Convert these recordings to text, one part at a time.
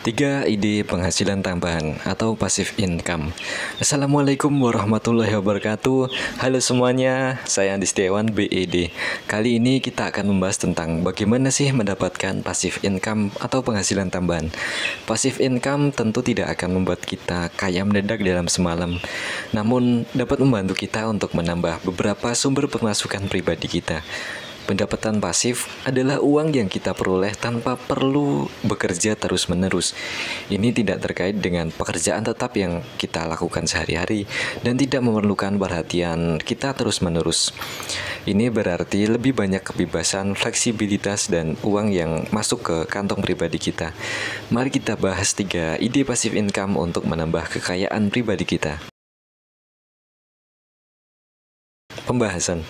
3 ide penghasilan tambahan atau passive income. Assalamualaikum warahmatullahi wabarakatuh. Halo semuanya, saya Andi Setiawan BED. Kali ini kita akan membahas tentang bagaimana sih mendapatkan passive income atau penghasilan tambahan. Passive income tentu tidak akan membuat kita kaya mendadak dalam semalam, namun dapat membantu kita untuk menambah beberapa sumber pemasukan pribadi kita. Pendapatan pasif adalah uang yang kita peroleh tanpa perlu bekerja terus-menerus. Ini tidak terkait dengan pekerjaan tetap yang kita lakukan sehari-hari dan tidak memerlukan perhatian kita terus-menerus. Ini berarti lebih banyak kebebasan, fleksibilitas, dan uang yang masuk ke kantong pribadi kita. Mari kita bahas 3 ide passive income untuk menambah kekayaan pribadi kita. Pembahasan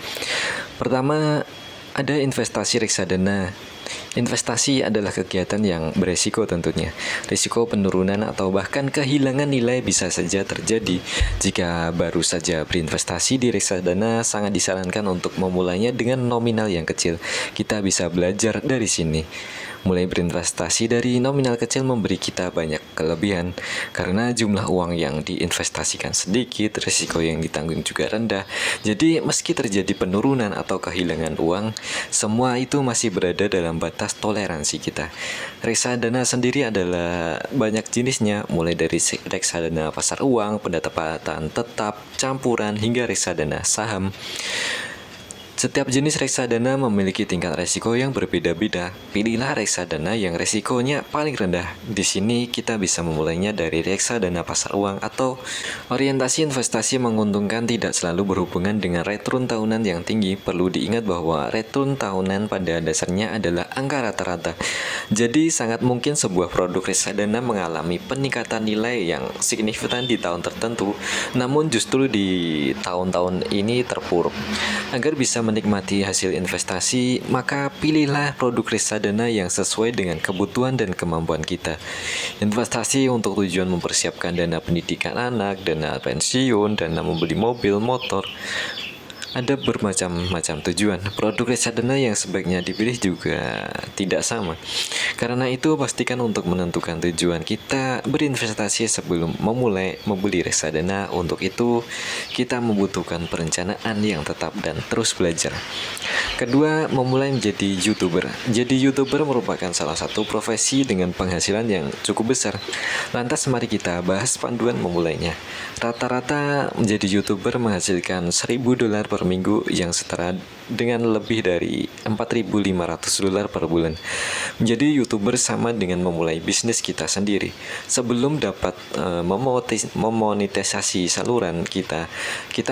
pertama, ada investasi reksadana. Investasi adalah kegiatan yang beresiko tentunya. Risiko penurunan atau bahkan kehilangan nilai bisa saja terjadi. Jika baru saja berinvestasi di reksadana, sangat disarankan untuk memulainya dengan nominal yang kecil. Kita bisa belajar dari sini. Mulai berinvestasi dari nominal kecil memberi kita banyak kelebihan. Karena jumlah uang yang diinvestasikan sedikit, risiko yang ditanggung juga rendah. Jadi meski terjadi penurunan atau kehilangan uang, semua itu masih berada dalam batas toleransi kita. Reksadana sendiri adalah banyak jenisnya, mulai dari reksadana pasar uang, pendapatan tetap, campuran, hingga reksadana saham. Setiap jenis reksadana memiliki tingkat resiko yang berbeda-beda. Pilihlah reksadana yang resikonya paling rendah. Di sini kita bisa memulainya dari reksadana pasar uang atau orientasi investasi menguntungkan tidak selalu berhubungan dengan return tahunan yang tinggi. Perlu diingat bahwa return tahunan pada dasarnya adalah angka rata-rata. Jadi sangat mungkin sebuah produk reksadana mengalami peningkatan nilai yang signifikan di tahun tertentu, namun justru di tahun-tahun ini terpuruk. Agar bisa menikmati hasil investasi, maka pilihlah produk reksadana yang sesuai dengan kebutuhan dan kemampuan kita. Investasi untuk tujuan mempersiapkan dana pendidikan anak, dana pensiun, dana membeli mobil, motor. Ada bermacam-macam tujuan. Produk reksadana yang sebaiknya dipilih juga tidak sama. Karena itu, pastikan untuk menentukan tujuan kita berinvestasi sebelum memulai membeli reksadana. Untuk itu, kita membutuhkan perencanaan yang tetap dan terus belajar. Kedua, memulai menjadi YouTuber. Jadi YouTuber merupakan salah satu profesi dengan penghasilan yang cukup besar. Lantas mari kita bahas panduan memulainya. Rata-rata menjadi YouTuber menghasilkan $1.000 per minggu yang setara dengan lebih dari $4.500 per bulan. Menjadi YouTuber sama dengan memulai bisnis kita sendiri. Sebelum dapat memonetisasi saluran kita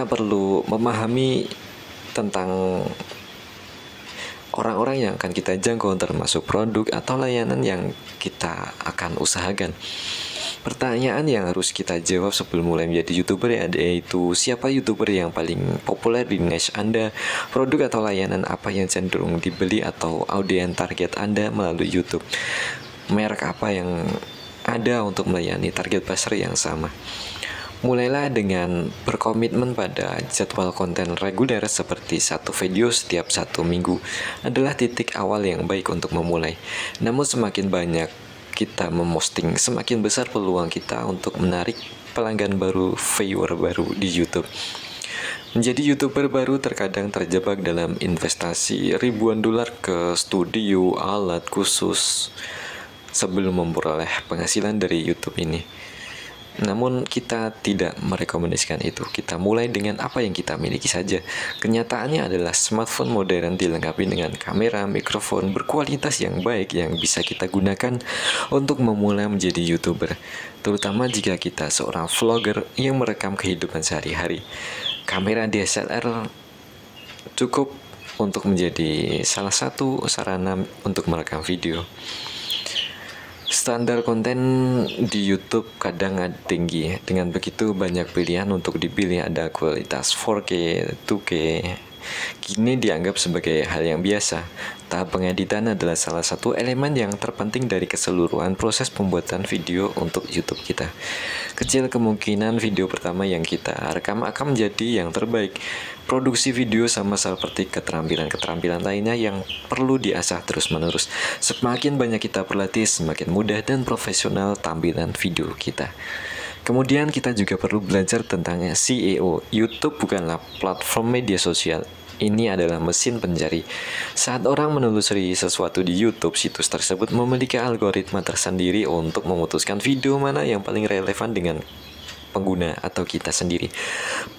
perlu memahami tentang orang-orang yang akan kita jangkau, termasuk produk atau layanan yang kita akan usahakan. Pertanyaan yang harus kita jawab sebelum mulai menjadi YouTuber yaitu siapa YouTuber yang paling populer di niche Anda, produk atau layanan apa yang cenderung dibeli atau audiens target Anda melalui YouTube, merek apa yang ada untuk melayani target pasar yang sama. Mulailah dengan berkomitmen pada jadwal konten reguler seperti 1 video setiap 1 minggu adalah titik awal yang baik untuk memulai. Namun semakin banyak kita memposting, semakin besar peluang kita untuk menarik pelanggan baru, viewer baru di YouTube. Menjadi YouTuber baru terkadang terjebak dalam investasi ribuan dolar ke studio, alat khusus sebelum memperoleh penghasilan dari YouTube ini. Namun kita tidak merekomendasikan itu. Kita mulai dengan apa yang kita miliki saja. Kenyataannya adalah smartphone modern dilengkapi dengan kamera, mikrofon berkualitas yang baik yang bisa kita gunakan untuk memulai menjadi YouTuber. Terutama jika kita seorang vlogger yang merekam kehidupan sehari-hari. Kamera DSLR cukup untuk menjadi salah satu sarana untuk merekam video. Standar konten di YouTube kadang tinggi. Dengan begitu banyak pilihan untuk dipilih, ada kualitas 4K, 2K, Kini dianggap sebagai hal yang biasa. Tahap pengeditan adalah salah satu elemen yang terpenting dari keseluruhan proses pembuatan video untuk YouTube kita. Kecil kemungkinan video pertama yang kita rekam akan menjadi yang terbaik. Produksi video sama seperti keterampilan-keterampilan lainnya yang perlu diasah terus-menerus. Semakin banyak kita berlatih, semakin mudah dan profesional tampilan video kita. Kemudian kita juga perlu belajar tentang SEO. YouTube bukanlah platform media sosial. Ini adalah mesin pencari. Saat orang menelusuri sesuatu di YouTube, situs tersebut memiliki algoritma tersendiri untuk memutuskan video mana yang paling relevan dengan pengguna atau kita sendiri.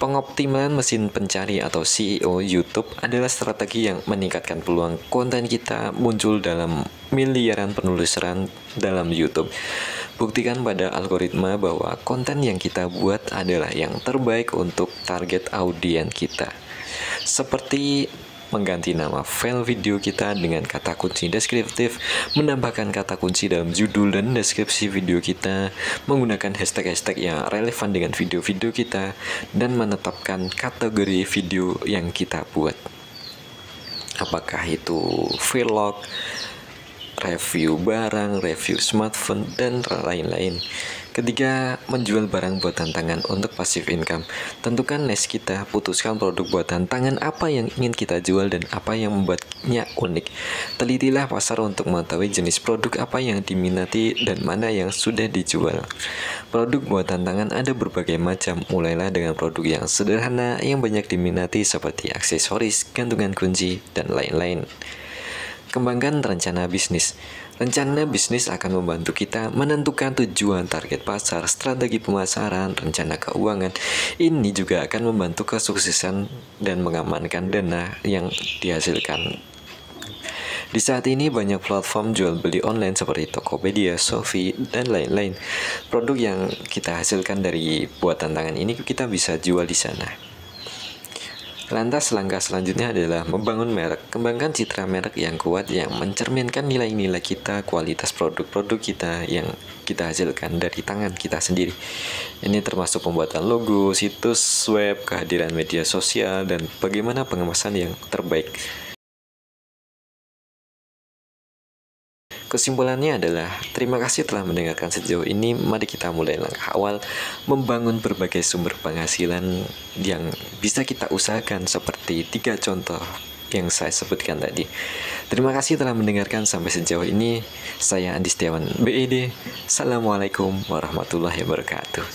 Pengoptimalan mesin pencari atau SEO YouTube adalah strategi yang meningkatkan peluang konten kita muncul dalam miliaran penelusuran dalam YouTube. Buktikan pada algoritma bahwa konten yang kita buat adalah yang terbaik untuk target audiens kita. Seperti mengganti nama file video kita dengan kata kunci deskriptif, menambahkan kata kunci dalam judul dan deskripsi video kita, menggunakan hashtag-hashtag yang relevan dengan video-video kita, dan menetapkan kategori video yang kita buat. Apakah itu vlog, review barang, review smartphone, dan lain-lain. Ketiga, menjual barang buatan tangan untuk passive income. Tentukan niche kita, putuskan produk buatan tangan apa yang ingin kita jual dan apa yang membuatnya unik. Telitilah pasar untuk mengetahui jenis produk apa yang diminati dan mana yang sudah dijual. Produk buatan tangan ada berbagai macam, mulailah dengan produk yang sederhana yang banyak diminati seperti aksesoris, gantungan kunci, dan lain-lain. Kembangkan rencana bisnis. Rencana bisnis akan membantu kita menentukan tujuan target pasar, strategi pemasaran, rencana keuangan. Ini juga akan membantu kesuksesan dan mengamankan dana yang dihasilkan. Di saat ini banyak platform jual beli online seperti Tokopedia, Shopee, dan lain-lain. Produk yang kita hasilkan dari buatan tangan ini kita bisa jual di sana. Lantas langkah selanjutnya adalah membangun merek. Kembangkan citra merek yang kuat yang mencerminkan nilai-nilai kita, kualitas produk-produk kita yang kita hasilkan dari tangan kita sendiri. Ini termasuk pembuatan logo, situs web, kehadiran media sosial, dan bagaimana pengemasan yang terbaik. Kesimpulannya adalah, terima kasih telah mendengarkan sejauh ini. Mari kita mulai langkah awal membangun berbagai sumber penghasilan yang bisa kita usahakan seperti 3 contoh yang saya sebutkan tadi. Terima kasih telah mendengarkan sampai sejauh ini. Saya Andi Setiawan, BED. Assalamualaikum warahmatullahi wabarakatuh.